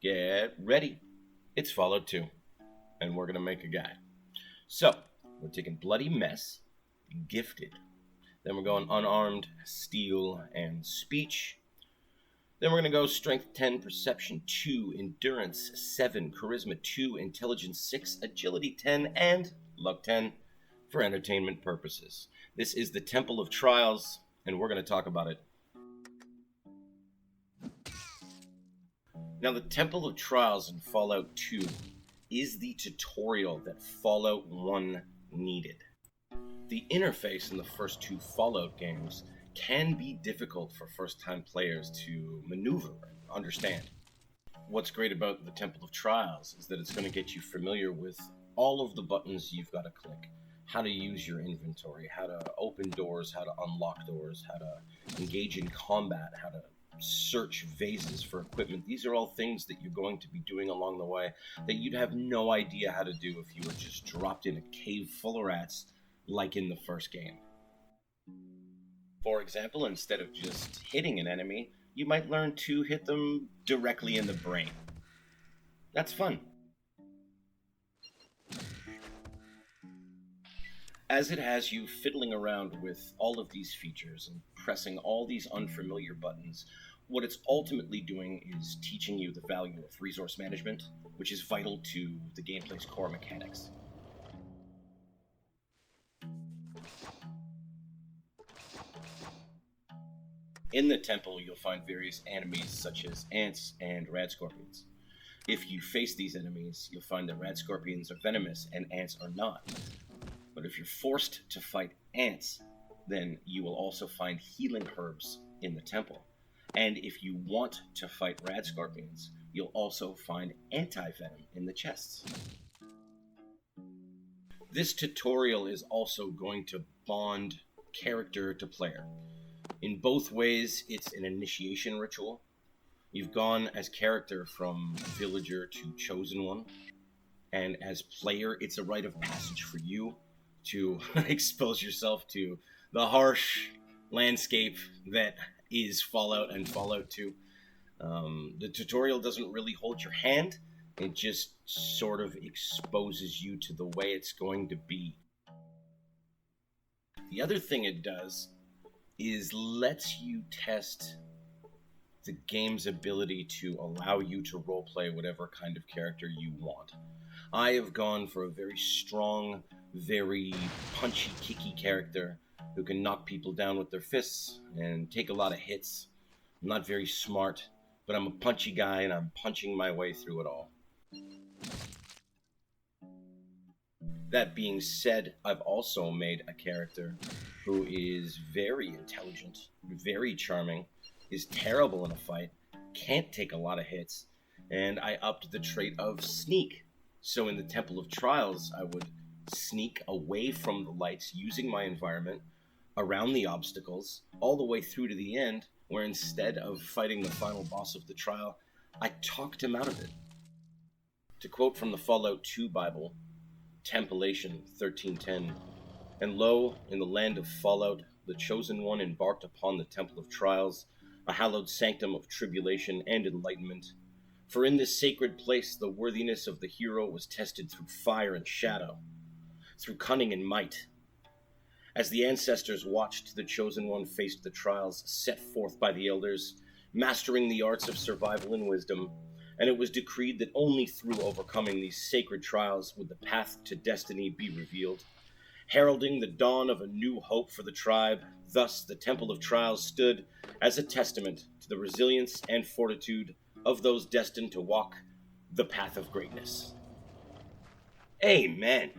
Get ready. It's Fallout 2, and we're going to make a guy. So, we're taking Bloody Mess, Gifted. Then we're going Unarmed, Steel, and Speech. Then we're going to go Strength 10, Perception 2, Endurance 7, Charisma 2, Intelligence 6, Agility 10, and Luck 10 for entertainment purposes. This is the Temple of Trials, and we're going to talk about it. Now, the Temple of Trials in Fallout 2 is the tutorial that Fallout 1 needed. The interface in the first two Fallout games can be difficult for first-time players to maneuver and understand. What's great about the Temple of Trials is that it's going to get you familiar with all of the buttons you've got to click, how to use your inventory, how to open doors, how to unlock doors, how to engage in combat, how to search vases for equipment. These are all things that you're going to be doing along the way that you'd have no idea how to do if you were just dropped in a cave full of rats like in the first game. For example, instead of just hitting an enemy, you might learn to hit them directly in the brain. That's fun. As it has you fiddling around with all of these features and pressing all these unfamiliar buttons, what it's ultimately doing is teaching you the value of resource management, which is vital to the gameplay's core mechanics. In the temple, you'll find various enemies such as ants and rad scorpions. If you face these enemies, you'll find that rad scorpions are venomous and ants are not. But if you're forced to fight ants, then you will also find healing herbs in the temple. And if you want to fight rad scorpions, you'll also find anti-venom in the chests. This tutorial is also going to bond character to player. In both ways, it's an initiation ritual. You've gone as character from villager to chosen one. And as player, it's a rite of passage for you to expose yourself to the harsh landscape that is Fallout and Fallout 2. The tutorial doesn't really hold your hand. It just sort of exposes you to the way it's going to be. The other thing it does is lets you test the game's ability to allow you to roleplay whatever kind of character you want. I have gone for a very strong, very punchy, kicky character who can knock people down with their fists and take a lot of hits. I'm not very smart, but I'm a punchy guy and I'm punching my way through it all. That being said, I've also made a character who is very intelligent, very charming, is terrible in a fight, can't take a lot of hits, and I upped the trait of sneak. So in the Temple of Trials, I would sneak away from the lights using my environment, around the obstacles, all the way through to the end, where instead of fighting the final boss of the trial, I talked him out of it. To quote from the Fallout 2 Bible, Tempelation 13:10, "And lo, in the land of Fallout, the chosen one embarked upon the Temple of Trials, a hallowed sanctum of tribulation and enlightenment. For in this sacred place the worthiness of the hero was tested through fire and shadow, through cunning and might. As the ancestors watched, the chosen one faced the trials set forth by the elders, mastering the arts of survival and wisdom, and it was decreed that only through overcoming these sacred trials would the path to destiny be revealed. Heralding the dawn of a new hope for the tribe, thus the Temple of Trials stood as a testament to the resilience and fortitude of those destined to walk the path of greatness." Amen.